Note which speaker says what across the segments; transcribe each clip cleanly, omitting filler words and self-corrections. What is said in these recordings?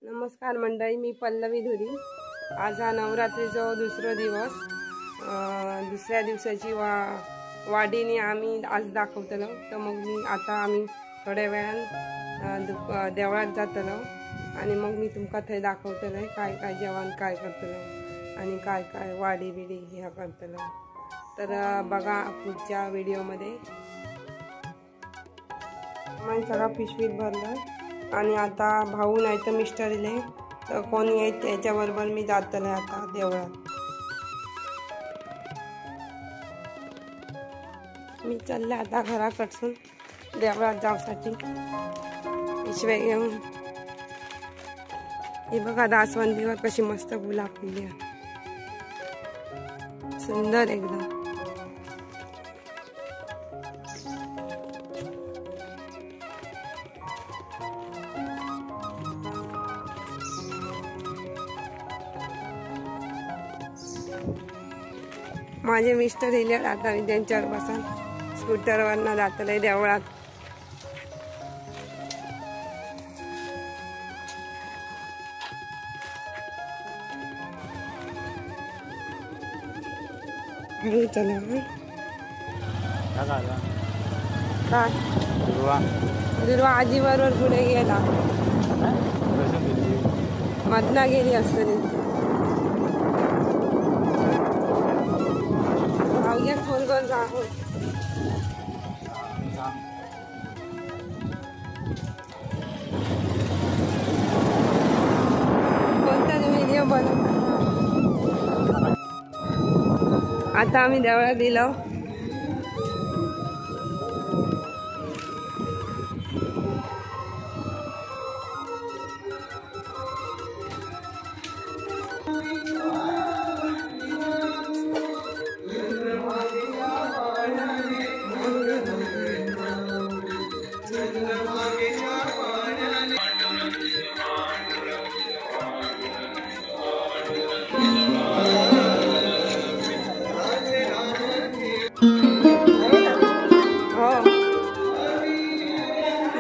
Speaker 1: नमस्कार मंडळी, मी पल्लवी धुरी। आज हा नवरात्रीचा दुसरा दिवस। दुसऱ्या दिवसाची वाडीने आम्ही आज दाखवतलो। तर मग आम्ही थोड्या वेळान देवळात जातलो आणि मग मी तुमका थंय दाखवतले काय काय जेवण काय करतलो आणि काय काय वाडी बिडी हे करतलो। तर बघा पुढच्या व्हिडिओमध्ये। मी सगळं पिशवीत भरलं आणि आता भाऊ नाही तर मिस्टर इले तर कोण येत त्याच्याबरोबर मी जातले आता देवळात। मी चालले आता घराकडसून देवळात जाऊसाठी पिशव्या घेऊन। हे बघा दासवंदीवर कशी मस्त फुलं फुलली, सुंदर एकदम। माझे मिस्टर इले आता मी त्यांच्यावर बसून स्कूटरवरनं जातले देवळात। चला काय दुर्वा आजी बरोबर पुढे गेला, मधना गेली असतली। फोन करून सांगू कोणता व्हिडिओ बनवता। आता आम्ही देवळात दिलो।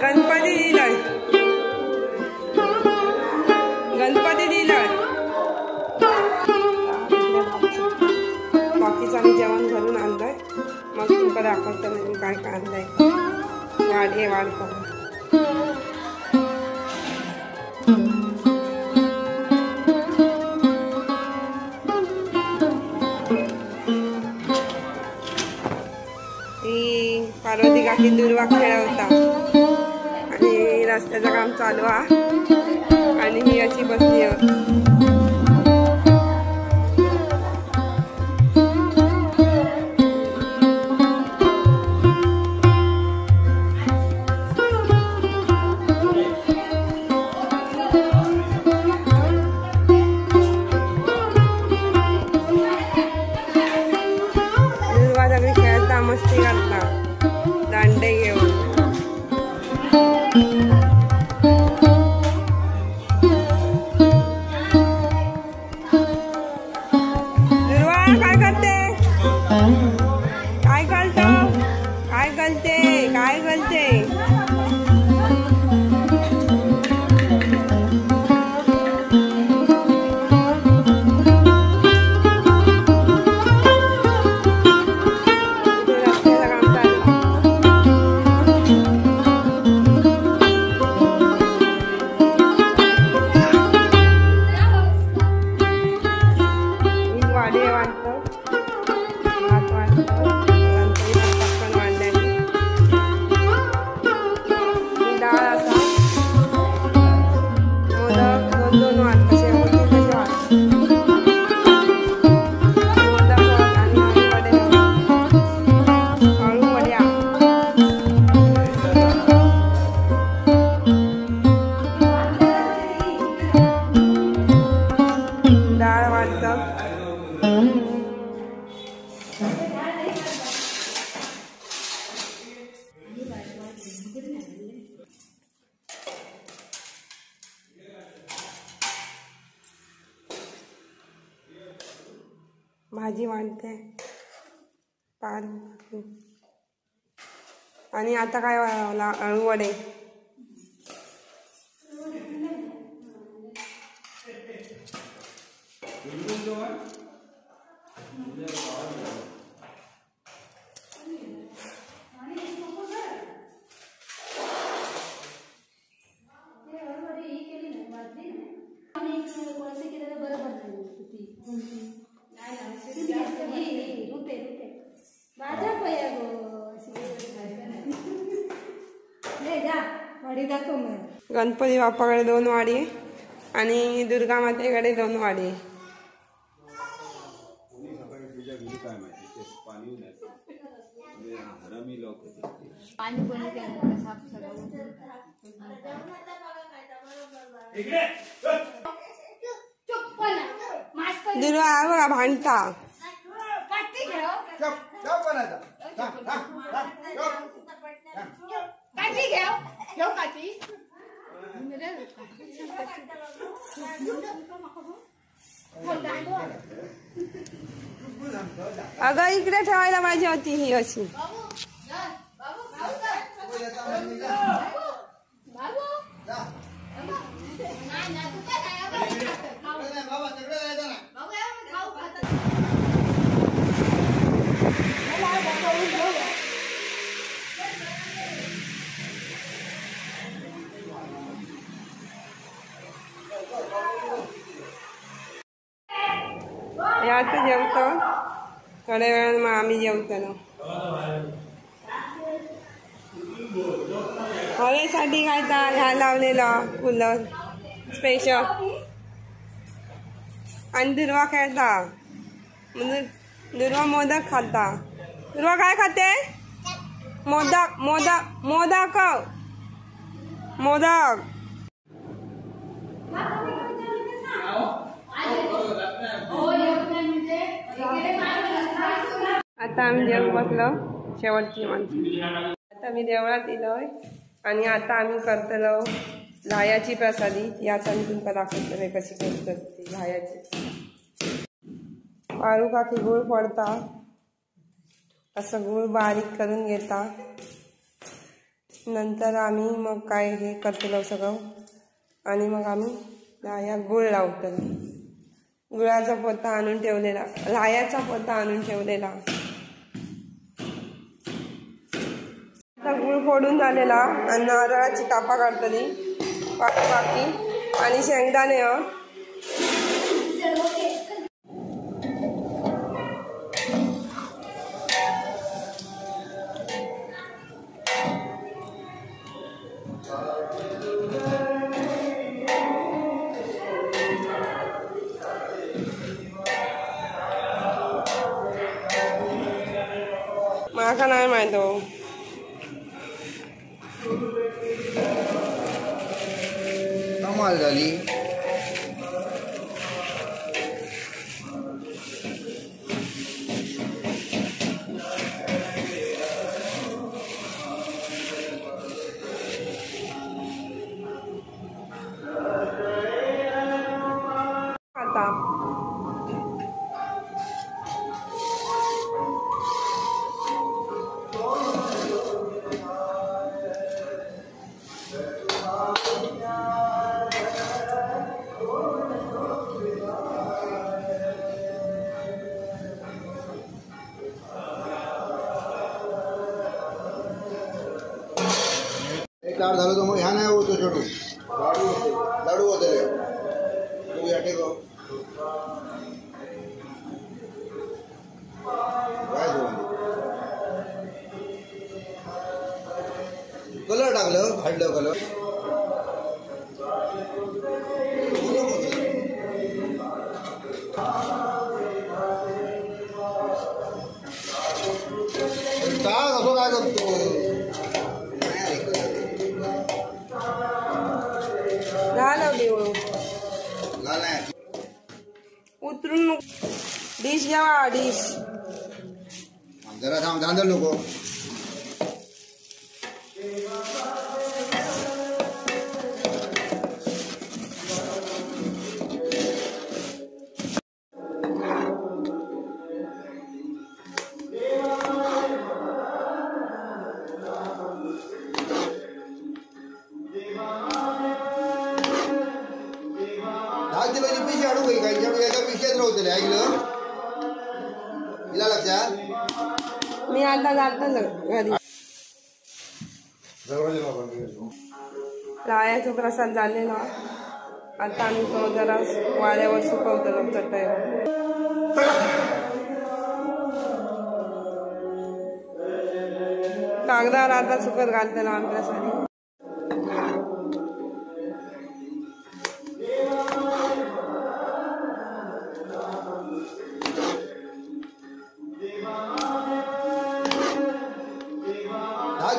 Speaker 1: गणपती दिलाय, गणपती दिलाय। बाकीचं आम्ही जेवण घरून आणलंय, मग तुमका दाखवतो मी काय काय आणलंय। वाढ वाढतो ती पार्वती काकी दुर्वा खेळवता आणि रस्त्याचं काम चालू आहे आणि मी अशी बसली आहे। दुर्वा सगळी खेळता मस्ती करता दांडे घेऊन। काय करते काय करतो काय करते काय करते। वाडे वाटतो हात वाटतो पटकन वाढल्याने डाळ असा मोदक दोन दोन वाट कसे होते तसे वाट मोदक आणि हळू वड्या डाळ वाटतं। भाजी वाढते पार आणि आता काय अळू वडे। गणपती बाप्पाकडे 2 वाडी आणि दुर्गा मातेकडे 2 वाडी. दुर्वा बघा भांडता. अगं इकडे ठेवायला पाहिजे होती ही अशी. यात जेवतो थोड्या वेळानं मग आम्ही जेवतलो. हवेसाठी काय ह्या लावलेला कूलर स्पेशल. आणि दुर्वा खेळता म्हणजे दुर्वा मोदक खाता. दुर्वा काय खाते? मोदक मोदक मोदक मोदक. आता आम्ही जेवण बसलो शेवटची माणसं. आता मी देवळात इलोय आणि आता आम्ही करतलो लाह्याची प्रसादी. याचा मी तुमका दाखवतले कशी करतात ती लाह्याची. पारू काकी गुळ फोडता, असं गुळ बारीक करून घेता. नंतर आम्ही मग काय हे करतलो सगळं आणि मग आम्ही लाह्या गुळ लावतलो. गुळाचा पोता आणून ठेवलेला, लाह्याचा पोता आणून ठेवलेला. गुळ फोडून झालेला आणि नारळाची कापा काढतली काकी आणि शेंगदाणे. माका नाही माहित हो.
Speaker 2: कमाल झाली.
Speaker 1: आता
Speaker 2: लाड झालं तर मग ह्या नाही होतो छोटू. लाडू होते तू या टेको कलर टाकलं हळद कलर. काय कसं काय करतो
Speaker 1: उतरून डिश घ्यावा. डिश
Speaker 2: जरा थांब धांदल नको. पिशे अडू काही काही याचा पिशेच नव्हते ऐकलं हिला लक्षात.
Speaker 1: मी आता जातो घरी. लाह्याचा प्रसाद झालेला. आता आम्ही तो जरा वाऱ्यावर सुकवतो चटईवर. कागदावर आता सुकत घालतलो आमच्या साडी.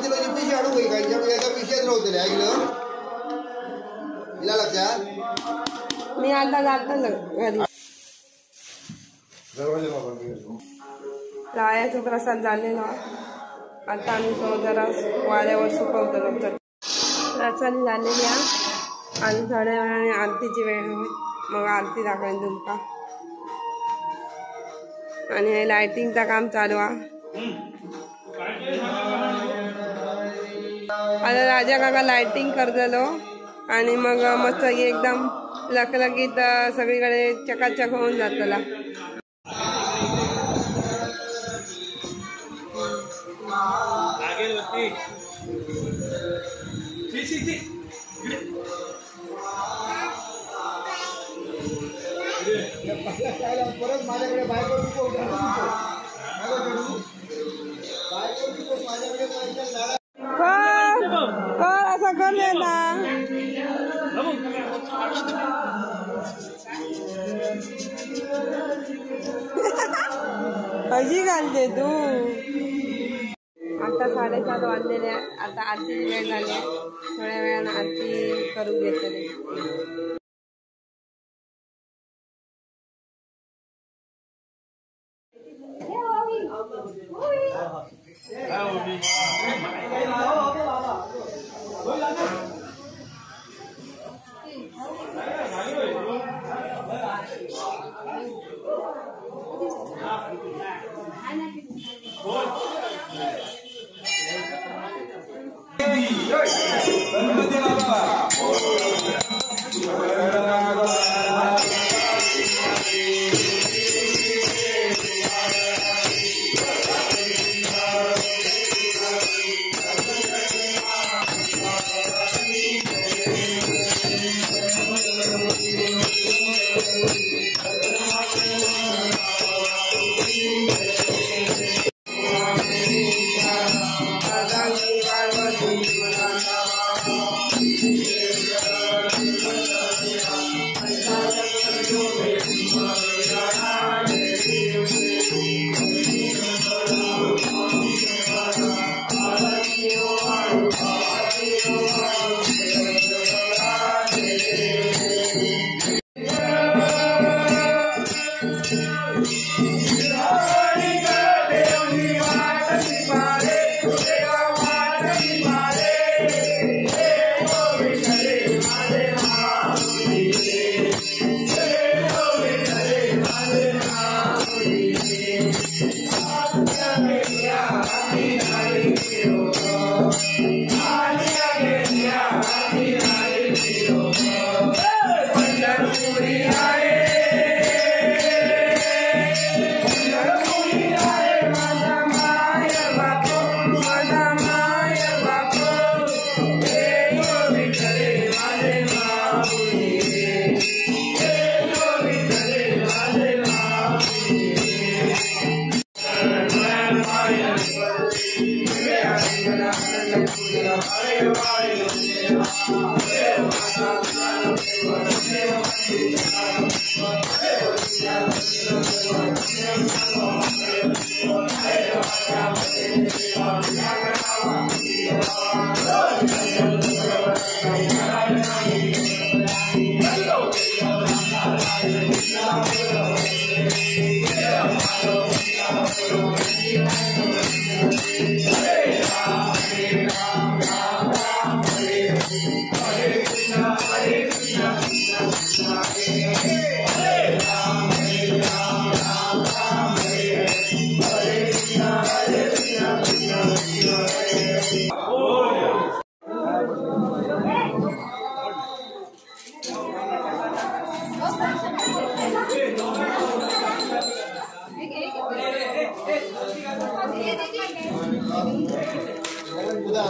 Speaker 2: किलोची पिशी आणू काही काही एका पिशेच नव्हते ऐकलं तिला लक्षात.
Speaker 1: मी आता जातो घरी. रायाचा प्रसाद झालेला. आता आम्ही तो जरा वाऱ्यावर सुकवतो. प्रसाद झालेली आहे आणि थोड्या वेळाने आरतीची वेळ होईल. मग आरती दाखवेन तुमका. आणि हे लायटिंगचं काम चालू आहे. आता राजा काका लायटिंग करतलो आणि मग मस्त एकदम लखलखीत सगळीकडे चकाचक होऊन जातला.
Speaker 2: परत माझ्याकडे बायको
Speaker 1: असं करले ना. अशी घालते तू. आता 7:30 वाजलेले. आता आरतीची वेळ झाली. थोड्या वेळानं आरती करून घेतली.
Speaker 2: तुझा